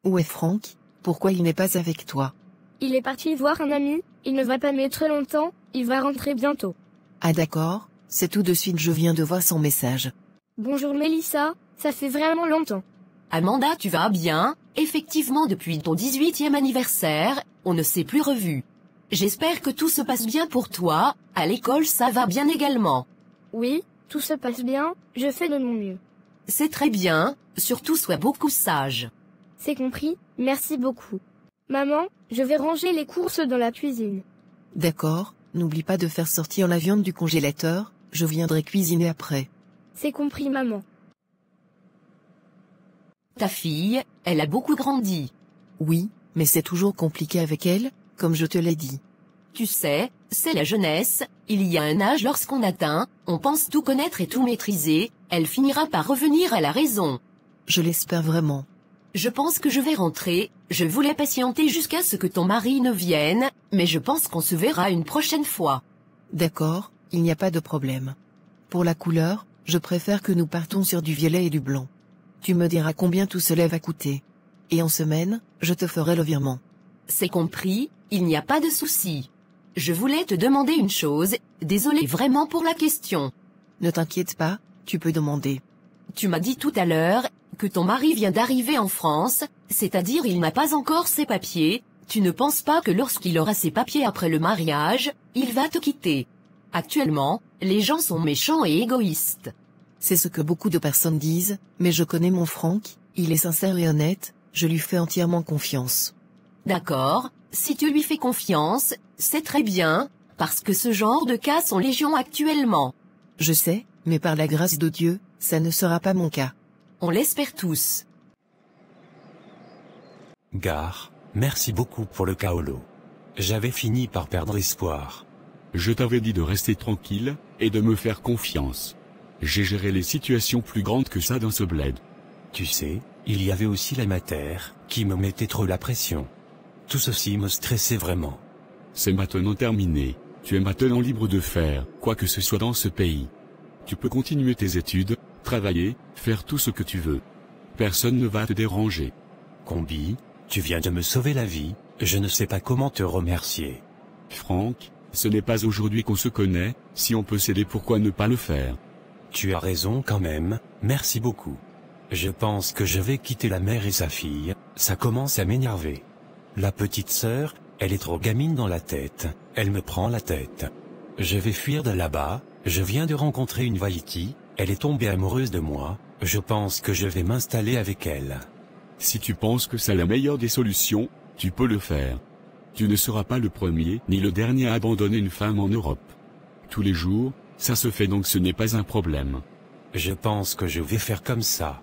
Où est Franck? Pourquoi il n'est pas avec toi? Il est parti voir un ami, il ne va pas mettre longtemps, il va rentrer bientôt. Ah d'accord, c'est tout de suite, je viens de voir son message. Bonjour Mélissa, ça fait vraiment longtemps. Amanda, tu vas bien? Effectivement, depuis ton 18e anniversaire, on ne s'est plus revus. J'espère que tout se passe bien pour toi, à l'école ça va bien également. Oui, tout se passe bien, je fais de mon mieux. C'est très bien, surtout sois beaucoup sage. C'est compris, merci beaucoup. Maman, je vais ranger les courses dans la cuisine. D'accord, n'oublie pas de faire sortir la viande du congélateur, je viendrai cuisiner après. C'est compris maman. Ta fille, elle a beaucoup grandi. Oui, mais c'est toujours compliqué avec elle, comme je te l'ai dit. Tu sais, c'est la jeunesse, il y a un âge lorsqu'on atteint, on pense tout connaître et tout maîtriser, elle finira par revenir à la raison. Je l'espère vraiment. Je pense que je vais rentrer, je voulais patienter jusqu'à ce que ton mari ne vienne, mais je pense qu'on se verra une prochaine fois. D'accord, il n'y a pas de problème. Pour la couleur, je préfère que nous partons sur du violet et du blanc. Tu me diras combien tout cela va coûter. Et en semaine, je te ferai le virement. C'est compris, il n'y a pas de souci. Je voulais te demander une chose, désolé vraiment pour la question. Ne t'inquiète pas, tu peux demander. Tu m'as dit tout à l'heure que ton mari vient d'arriver en France, c'est-à-dire il n'a pas encore ses papiers. Tu ne penses pas que lorsqu'il aura ses papiers après le mariage, il va te quitter? Actuellement, les gens sont méchants et égoïstes. C'est ce que beaucoup de personnes disent, mais je connais mon Franck, il est sincère et honnête, je lui fais entièrement confiance. D'accord, si tu lui fais confiance, c'est très bien, parce que ce genre de cas sont légion actuellement. Je sais, mais par la grâce de Dieu, ça ne sera pas mon cas. On l'espère tous. Gare, merci beaucoup pour le kaolo. J'avais fini par perdre espoir. Je t'avais dit de rester tranquille, et de me faire confiance. J'ai géré les situations plus grandes que ça dans ce bled. Tu sais, il y avait aussi la mater, qui me mettait trop la pression. Tout ceci me stressait vraiment. C'est maintenant terminé. Tu es maintenant libre de faire quoi que ce soit dans ce pays. Tu peux continuer tes études, travailler, faire tout ce que tu veux. Personne ne va te déranger. Combi, tu viens de me sauver la vie, je ne sais pas comment te remercier. Franck, ce n'est pas aujourd'hui qu'on se connaît, si on peut s'aider pourquoi ne pas le faire? Tu as raison quand même, merci beaucoup. Je pense que je vais quitter la mère et sa fille, ça commence à m'énerver. La petite sœur, elle est trop gamine dans la tête, elle me prend la tête. Je vais fuir de là-bas, je viens de rencontrer une Vaïti, elle est tombée amoureuse de moi, je pense que je vais m'installer avec elle. Si tu penses que c'est la meilleure des solutions, tu peux le faire. Tu ne seras pas le premier ni le dernier à abandonner une femme en Europe. Tous les jours, ça se fait donc ce n'est pas un problème. Je pense que je vais faire comme ça.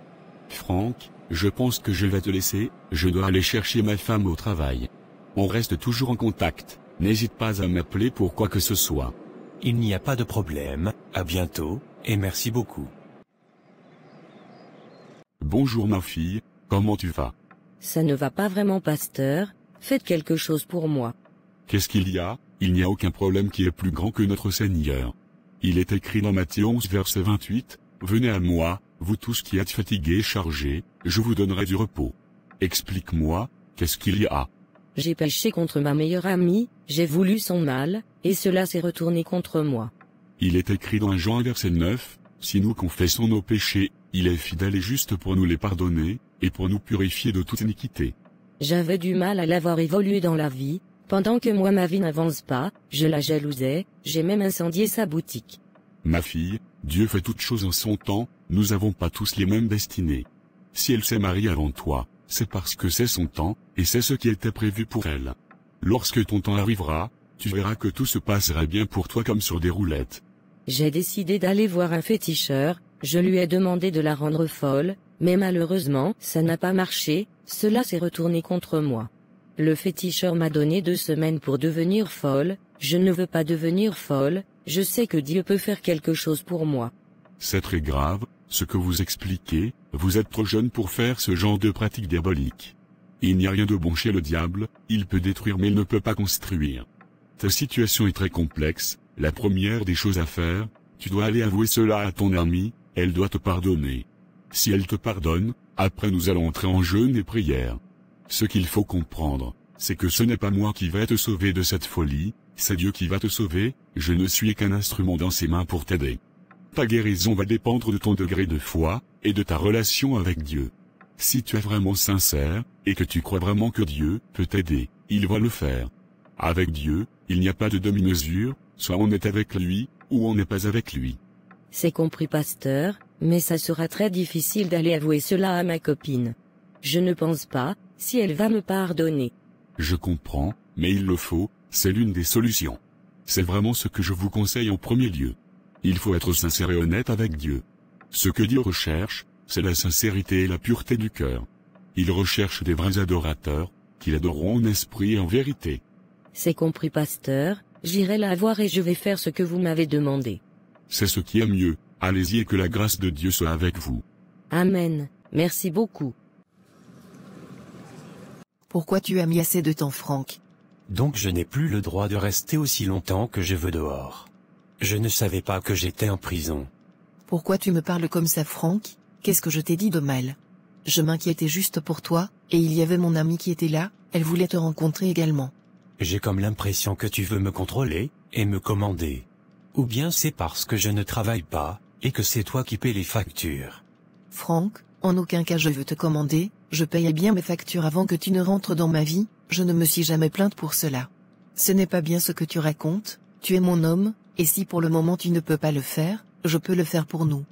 Franck, je pense que je vais te laisser, je dois aller chercher ma femme au travail. On reste toujours en contact, n'hésite pas à m'appeler pour quoi que ce soit. Il n'y a pas de problème, à bientôt, et merci beaucoup. Bonjour ma fille, comment tu vas? Ça ne va pas vraiment, pasteur, faites quelque chose pour moi. Qu'est-ce qu'il y a? Il n'y a aucun problème qui est plus grand que notre Seigneur. Il est écrit dans Matthieu 11 verset 28, « Venez à moi, vous tous qui êtes fatigués et chargés, je vous donnerai du repos. » Explique-moi, qu'est-ce qu'il y a? J'ai péché contre ma meilleure amie, j'ai voulu son mal, et cela s'est retourné contre moi. Il est écrit dans Jean verset 9, « Si nous confessons nos péchés, il est fidèle et juste pour nous les pardonner, et pour nous purifier de toute iniquité. » J'avais du mal à l'avoir évolué dans la vie, pendant que moi ma vie n'avance pas, je la jalousais, j'ai même incendié sa boutique. Ma fille, Dieu fait toutes choses en son temps, nous n'avons pas tous les mêmes destinées. Si elle s'est mariée avant toi, c'est parce que c'est son temps, et c'est ce qui était prévu pour elle. Lorsque ton temps arrivera, tu verras que tout se passera bien pour toi comme sur des roulettes. J'ai décidé d'aller voir un féticheur, je lui ai demandé de la rendre folle, mais malheureusement, ça n'a pas marché, cela s'est retourné contre moi. Le féticheur m'a donné 2 semaines pour devenir folle, je ne veux pas devenir folle, je sais que Dieu peut faire quelque chose pour moi. C'est très grave, ce que vous expliquez, vous êtes trop jeune pour faire ce genre de pratique diabolique. Il n'y a rien de bon chez le diable, il peut détruire mais il ne peut pas construire. Ta situation est très complexe, la première des choses à faire, tu dois aller avouer cela à ton amie, elle doit te pardonner. Si elle te pardonne, après nous allons entrer en jeûne et prière. Ce qu'il faut comprendre, c'est que ce n'est pas moi qui vais te sauver de cette folie, c'est Dieu qui va te sauver, je ne suis qu'un instrument dans ses mains pour t'aider. Ta guérison va dépendre de ton degré de foi, et de ta relation avec Dieu. Si tu es vraiment sincère, et que tu crois vraiment que Dieu peut t'aider, il va le faire. Avec Dieu, il n'y a pas de demi-mesure, soit on est avec lui, ou on n'est pas avec lui. C'est compris, pasteur, mais ça sera très difficile d'aller avouer cela à ma copine. Je ne pense pas, si elle va me pardonner. Je comprends, mais il le faut, c'est l'une des solutions. C'est vraiment ce que je vous conseille en premier lieu. Il faut être sincère et honnête avec Dieu. Ce que Dieu recherche, c'est la sincérité et la pureté du cœur. Il recherche des vrais adorateurs, qui l'adoreront en esprit et en vérité. C'est compris, pasteur, j'irai la voir et je vais faire ce que vous m'avez demandé. C'est ce qui est mieux, allez-y et que la grâce de Dieu soit avec vous. Amen, merci beaucoup. Pourquoi tu as mis assez de temps, Franck? Donc je n'ai plus le droit de rester aussi longtemps que je veux dehors. Je ne savais pas que j'étais en prison. Pourquoi tu me parles comme ça, Franck? Qu'est-ce que je t'ai dit de mal? Je m'inquiétais juste pour toi, et il y avait mon amie qui était là, elle voulait te rencontrer également. J'ai comme l'impression que tu veux me contrôler, et me commander. Ou bien c'est parce que je ne travaille pas, et que c'est toi qui paies les factures. Franck, en aucun cas je veux te commander, je payais bien mes factures avant que tu ne rentres dans ma vie, je ne me suis jamais plainte pour cela. Ce n'est pas bien ce que tu racontes, tu es mon homme, et si pour le moment tu ne peux pas le faire, je peux le faire pour nous.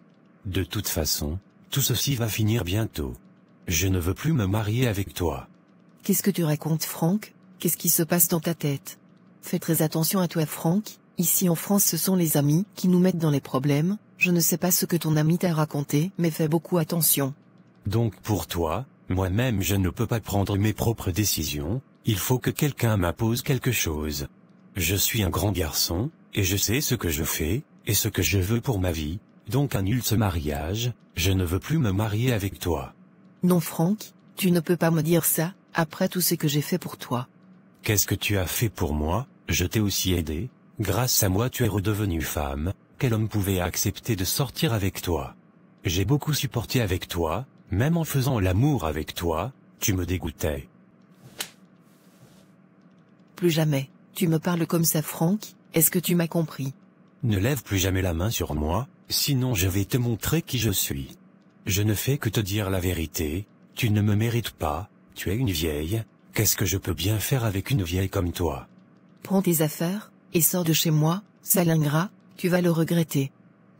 De toute façon, tout ceci va finir bientôt. Je ne veux plus me marier avec toi. Qu'est-ce que tu racontes, Franck? Qu'est-ce qui se passe dans ta tête? Fais très attention à toi, Franck, ici en France ce sont les amis qui nous mettent dans les problèmes, je ne sais pas ce que ton ami t'a raconté, mais fais beaucoup attention. Donc pour toi, moi-même je ne peux pas prendre mes propres décisions, il faut que quelqu'un m'impose quelque chose. Je suis un grand garçon, et je sais ce que je fais, et ce que je veux pour ma vie, donc annule ce mariage, je ne veux plus me marier avec toi. Non, Franck, tu ne peux pas me dire ça, après tout ce que j'ai fait pour toi. Qu'est-ce que tu as fait pour moi? Je t'ai aussi aidé, grâce à moi tu es redevenue femme, quel homme pouvait accepter de sortir avec toi? J'ai beaucoup supporté avec toi, même en faisant l'amour avec toi, tu me dégoûtais. Plus jamais, tu me parles comme ça, Franck, est-ce que tu m'as compris? Ne lève plus jamais la main sur moi, sinon je vais te montrer qui je suis. Je ne fais que te dire la vérité, tu ne me mérites pas, tu es une vieille, qu'est-ce que je peux bien faire avec une vieille comme toi? Prends tes affaires, et sors de chez moi, sale ingrat, tu vas le regretter.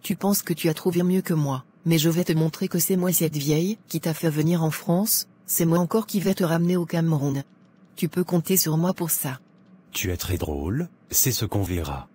Tu penses que tu as trouvé mieux que moi, mais je vais te montrer que c'est moi cette vieille qui t'a fait venir en France, c'est moi encore qui vais te ramener au Cameroun. Tu peux compter sur moi pour ça. Tu es très drôle, c'est ce qu'on verra.